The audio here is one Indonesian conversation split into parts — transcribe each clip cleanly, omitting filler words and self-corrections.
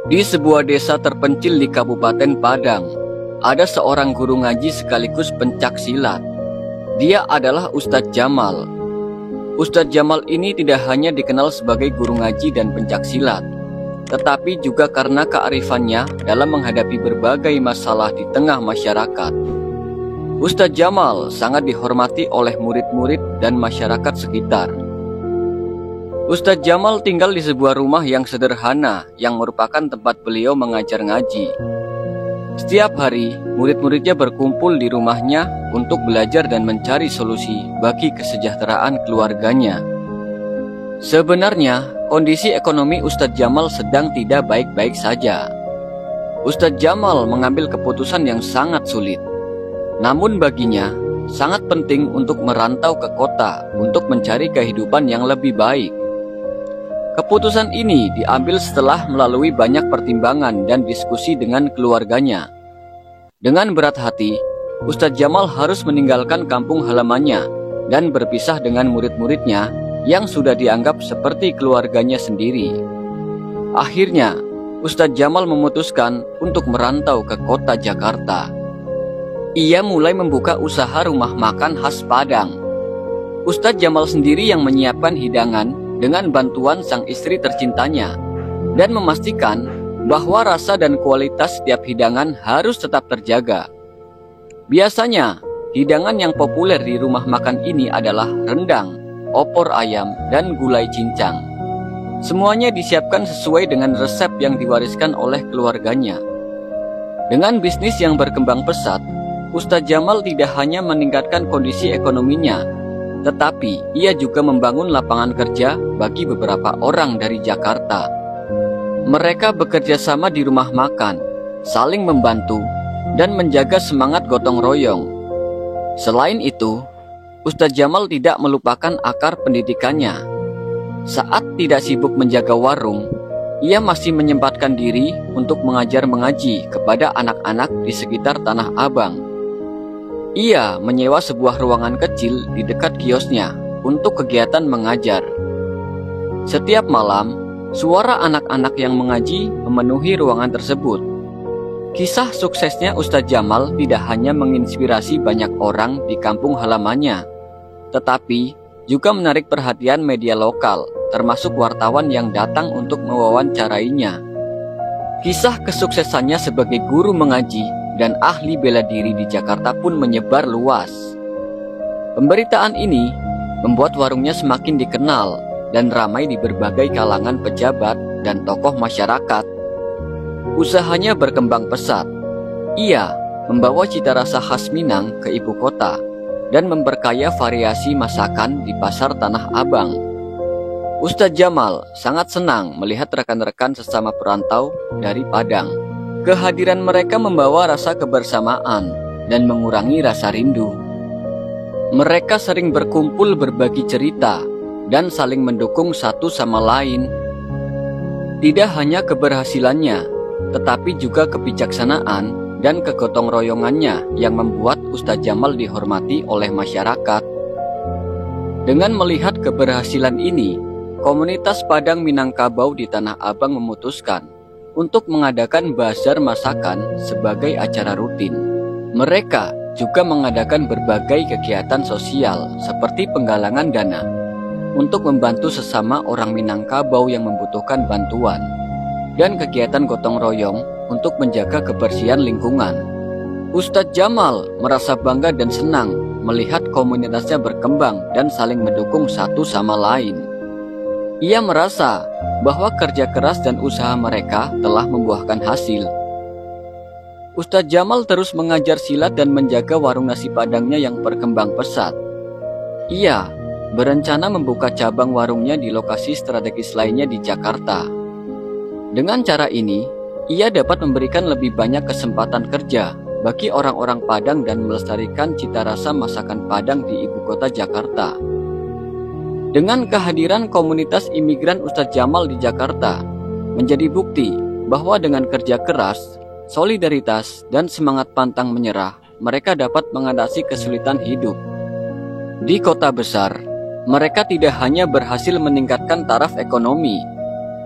Di sebuah desa terpencil di Kabupaten Padang, ada seorang guru ngaji sekaligus pencak silat. Dia adalah Ustadz Jamal. Ustadz Jamal ini tidak hanya dikenal sebagai guru ngaji dan pencak silat, tetapi juga karena kearifannya dalam menghadapi berbagai masalah di tengah masyarakat. Ustadz Jamal sangat dihormati oleh murid-murid dan masyarakat sekitar. Ustadz Jamal tinggal di sebuah rumah yang sederhana yang merupakan tempat beliau mengajar ngaji. Setiap hari, murid-muridnya berkumpul di rumahnya untuk belajar dan mencari solusi bagi kesejahteraan keluarganya. Sebenarnya, kondisi ekonomi Ustadz Jamal sedang tidak baik-baik saja. Ustadz Jamal mengambil keputusan yang sangat sulit. Namun baginya, sangat penting untuk merantau ke kota untuk mencari kehidupan yang lebih baik. Keputusan ini diambil setelah melalui banyak pertimbangan dan diskusi dengan keluarganya. Dengan berat hati, Ustadz Jamal harus meninggalkan kampung halamannya dan berpisah dengan murid-muridnya yang sudah dianggap seperti keluarganya sendiri. Akhirnya, Ustadz Jamal memutuskan untuk merantau ke kota Jakarta. Ia mulai membuka usaha rumah makan khas Padang. Ustadz Jamal sendiri yang menyiapkan hidangan dengan bantuan sang istri tercintanya dan memastikan bahwa rasa dan kualitas setiap hidangan harus tetap terjaga. Biasanya, hidangan yang populer di rumah makan ini adalah rendang, opor ayam, dan gulai cincang. Semuanya disiapkan sesuai dengan resep yang diwariskan oleh keluarganya. Dengan bisnis yang berkembang pesat, Ustadz Jamal tidak hanya meningkatkan kondisi ekonominya, tetapi ia juga membangun lapangan kerja bagi beberapa orang dari Jakarta. Mereka bekerja sama di rumah makan, saling membantu, dan menjaga semangat gotong royong. Selain itu, Ustadz Jamal tidak melupakan akar pendidikannya. Saat tidak sibuk menjaga warung, ia masih menyempatkan diri untuk mengajar mengaji kepada anak-anak di sekitar Tanah Abang. Ia menyewa sebuah ruangan kecil di dekat kiosnya untuk kegiatan mengajar. Setiap malam, suara anak-anak yang mengaji memenuhi ruangan tersebut. Kisah suksesnya Ustadz Jamal tidak hanya menginspirasi banyak orang di kampung halamannya, tetapi juga menarik perhatian media lokal, termasuk wartawan yang datang untuk mewawancarainya. Kisah kesuksesannya sebagai guru mengaji dan ahli bela diri di Jakarta pun menyebar luas. Pemberitaan ini membuat warungnya semakin dikenal dan ramai di berbagai kalangan pejabat dan tokoh masyarakat. Usahanya berkembang pesat. Ia membawa cita rasa khas Minang ke ibu kota dan memperkaya variasi masakan di pasar Tanah Abang. Ustadz Jamal sangat senang melihat rekan-rekan sesama perantau dari Padang. Kehadiran mereka membawa rasa kebersamaan dan mengurangi rasa rindu. Mereka sering berkumpul berbagi cerita dan saling mendukung satu sama lain. Tidak hanya keberhasilannya, tetapi juga kebijaksanaan dan kegotong royongannya yang membuat Ustadz Jamal dihormati oleh masyarakat. Dengan melihat keberhasilan ini, komunitas Padang Minangkabau di Tanah Abang memutuskan untuk mengadakan bazar masakan sebagai acara rutin. Mereka juga mengadakan berbagai kegiatan sosial seperti penggalangan dana untuk membantu sesama orang Minangkabau yang membutuhkan bantuan dan kegiatan gotong royong untuk menjaga kebersihan lingkungan. Ustadz Jamal merasa bangga dan senang melihat komunitasnya berkembang dan saling mendukung satu sama lain. Ia merasa bahwa kerja keras dan usaha mereka telah membuahkan hasil. Ustadz Jamal terus mengajar silat dan menjaga warung nasi Padangnya yang berkembang pesat. Ia berencana membuka cabang warungnya di lokasi strategis lainnya di Jakarta. Dengan cara ini, ia dapat memberikan lebih banyak kesempatan kerja bagi orang-orang Padang dan melestarikan cita rasa masakan Padang di ibu kota Jakarta. Dengan kehadiran komunitas imigran Ustadz Jamal di Jakarta, menjadi bukti bahwa dengan kerja keras, solidaritas, dan semangat pantang menyerah, mereka dapat mengatasi kesulitan hidup. Di kota besar, mereka tidak hanya berhasil meningkatkan taraf ekonomi,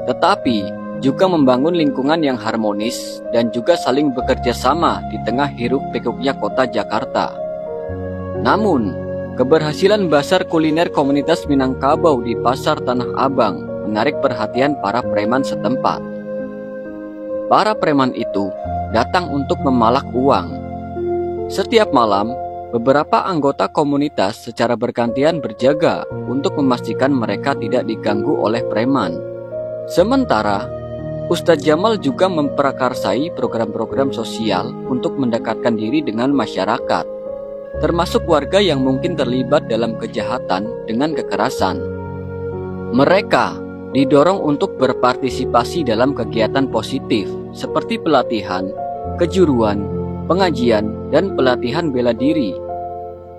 tetapi juga membangun lingkungan yang harmonis dan juga saling bekerja sama di tengah hiruk-pikuknya kota Jakarta. Namun, keberhasilan bazar kuliner komunitas Minangkabau di Pasar Tanah Abang menarik perhatian para preman setempat. Para preman itu datang untuk memalak uang. Setiap malam, beberapa anggota komunitas secara bergantian berjaga untuk memastikan mereka tidak diganggu oleh preman. Sementara, Ustadz Jamal juga memprakarsai program-program sosial untuk mendekatkan diri dengan masyarakat, termasuk warga yang mungkin terlibat dalam kejahatan dengan kekerasan. Mereka didorong untuk berpartisipasi dalam kegiatan positif seperti pelatihan, kejuruan, pengajian, dan pelatihan bela diri.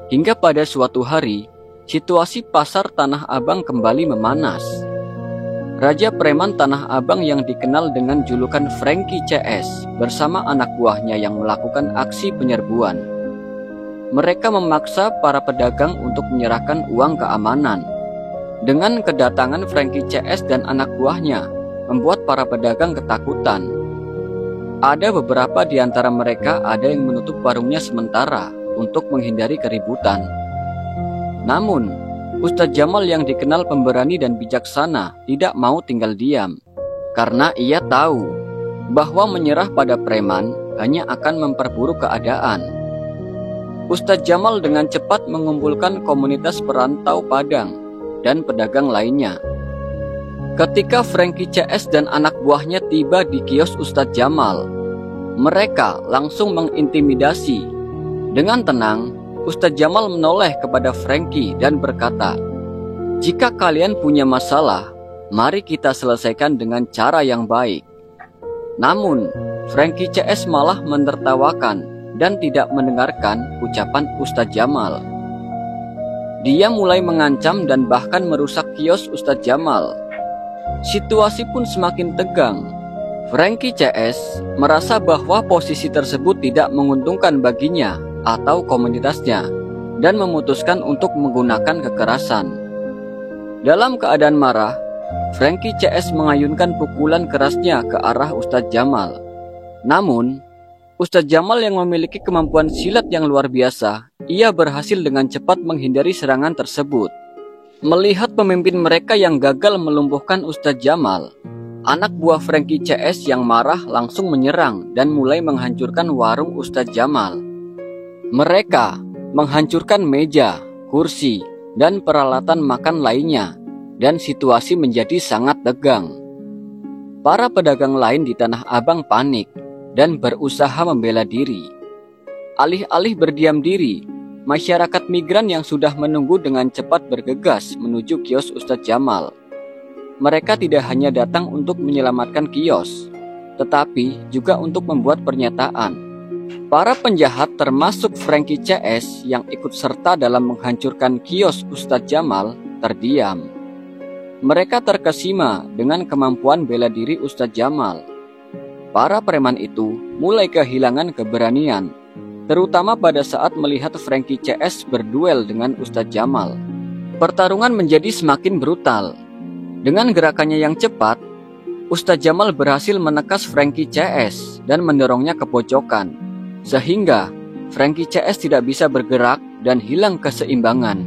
Hingga pada suatu hari, situasi pasar Tanah Abang kembali memanas. Raja preman Tanah Abang yang dikenal dengan julukan Franky CS bersama anak buahnya yang melakukan aksi penyerbuan. Mereka memaksa para pedagang untuk menyerahkan uang keamanan. Dengan kedatangan Franky CS dan anak buahnya, membuat para pedagang ketakutan. Ada beberapa di antara mereka ada yang menutup warungnya sementara untuk menghindari keributan. Namun, Ustadz Jamal yang dikenal pemberani dan bijaksana tidak mau tinggal diam, karena ia tahu bahwa menyerah pada preman hanya akan memperburuk keadaan. Ustadz Jamal dengan cepat mengumpulkan komunitas perantau Padang dan pedagang lainnya. Ketika Franky CS dan anak buahnya tiba di kios Ustadz Jamal, mereka langsung mengintimidasi. Dengan tenang, Ustadz Jamal menoleh kepada Franky dan berkata, "Jika kalian punya masalah, mari kita selesaikan dengan cara yang baik." Namun, Franky CS malah menertawakan dan tidak mendengarkan ucapan Ustadz Jamal. Dia mulai mengancam dan bahkan merusak kios Ustadz Jamal. Situasi pun semakin tegang. Franky CS merasa bahwa posisi tersebut tidak menguntungkan baginya atau komunitasnya dan memutuskan untuk menggunakan kekerasan. Dalam keadaan marah, Franky CS mengayunkan pukulan kerasnya ke arah Ustadz Jamal. Namun, Ustadz Jamal yang memiliki kemampuan silat yang luar biasa, ia berhasil dengan cepat menghindari serangan tersebut. Melihat pemimpin mereka yang gagal melumpuhkan Ustadz Jamal, anak buah Franky CS yang marah langsung menyerang dan mulai menghancurkan warung Ustadz Jamal. Mereka menghancurkan meja, kursi, dan peralatan makan lainnya, dan situasi menjadi sangat tegang. Para pedagang lain di Tanah Abang panik dan berusaha membela diri. Alih-alih berdiam diri, masyarakat migran yang sudah menunggu dengan cepat bergegas menuju kios Ustadz Jamal. Mereka tidak hanya datang untuk menyelamatkan kios, tetapi juga untuk membuat pernyataan. Para penjahat termasuk Franky CS yang ikut serta dalam menghancurkan kios Ustadz Jamal terdiam. Mereka terkesima dengan kemampuan bela diri Ustadz Jamal. Para preman itu mulai kehilangan keberanian, terutama pada saat melihat Franky CS berduel dengan Ustadz Jamal. Pertarungan menjadi semakin brutal. Dengan gerakannya yang cepat, Ustadz Jamal berhasil menekas Franky CS dan mendorongnya ke pojokan, sehingga Franky CS tidak bisa bergerak dan hilang keseimbangan.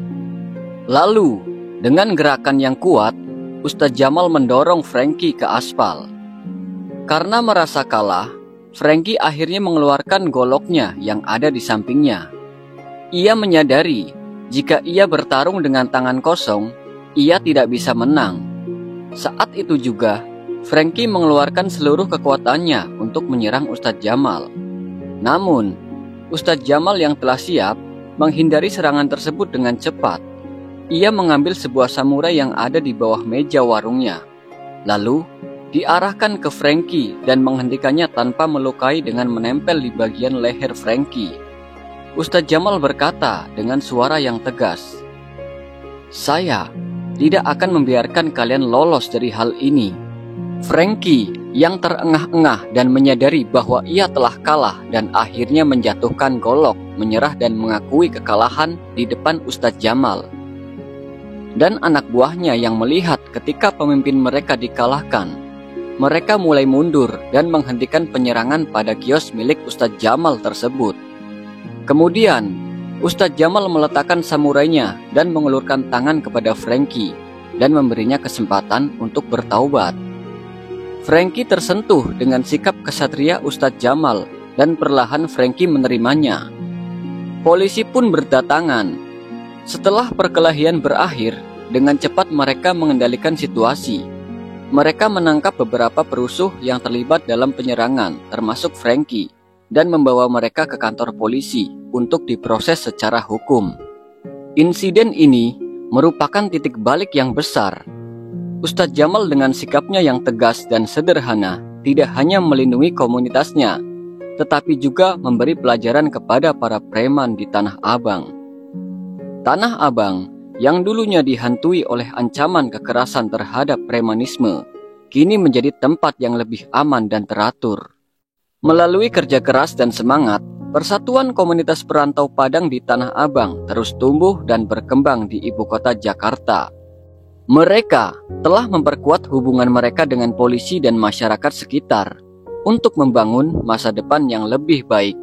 Lalu, dengan gerakan yang kuat, Ustadz Jamal mendorong Franky ke aspal. Karena merasa kalah, Franky akhirnya mengeluarkan goloknya yang ada di sampingnya. Ia menyadari jika ia bertarung dengan tangan kosong, ia tidak bisa menang. Saat itu juga, Franky mengeluarkan seluruh kekuatannya untuk menyerang Ustadz Jamal. Namun, Ustadz Jamal yang telah siap menghindari serangan tersebut dengan cepat. Ia mengambil sebuah samurai yang ada di bawah meja warungnya. Lalu, diarahkan ke Franky dan menghentikannya tanpa melukai dengan menempel di bagian leher Franky. Ustadz Jamal berkata dengan suara yang tegas, "Saya tidak akan membiarkan kalian lolos dari hal ini." Franky yang terengah-engah dan menyadari bahwa ia telah kalah dan akhirnya menjatuhkan golok, menyerah dan mengakui kekalahan di depan Ustadz Jamal. Dan anak buahnya yang melihat ketika pemimpin mereka dikalahkan, mereka mulai mundur dan menghentikan penyerangan pada kios milik Ustadz Jamal tersebut. Kemudian, Ustadz Jamal meletakkan samurainya dan mengulurkan tangan kepada Franky dan memberinya kesempatan untuk bertaubat. Franky tersentuh dengan sikap kesatria Ustadz Jamal dan perlahan Franky menerimanya. Polisi pun berdatangan. Setelah perkelahian berakhir, dengan cepat mereka mengendalikan situasi. Mereka menangkap beberapa perusuh yang terlibat dalam penyerangan, termasuk Franky, dan membawa mereka ke kantor polisi untuk diproses secara hukum. Insiden ini merupakan titik balik yang besar. Ustadz Jamal dengan sikapnya yang tegas dan sederhana tidak hanya melindungi komunitasnya, tetapi juga memberi pelajaran kepada para preman di Tanah Abang. Tanah Abang yang dulunya dihantui oleh ancaman kekerasan terhadap premanisme, kini menjadi tempat yang lebih aman dan teratur. Melalui kerja keras dan semangat, persatuan komunitas perantau Padang di Tanah Abang terus tumbuh dan berkembang di ibu kota Jakarta. Mereka telah memperkuat hubungan mereka dengan polisi dan masyarakat sekitar untuk membangun masa depan yang lebih baik.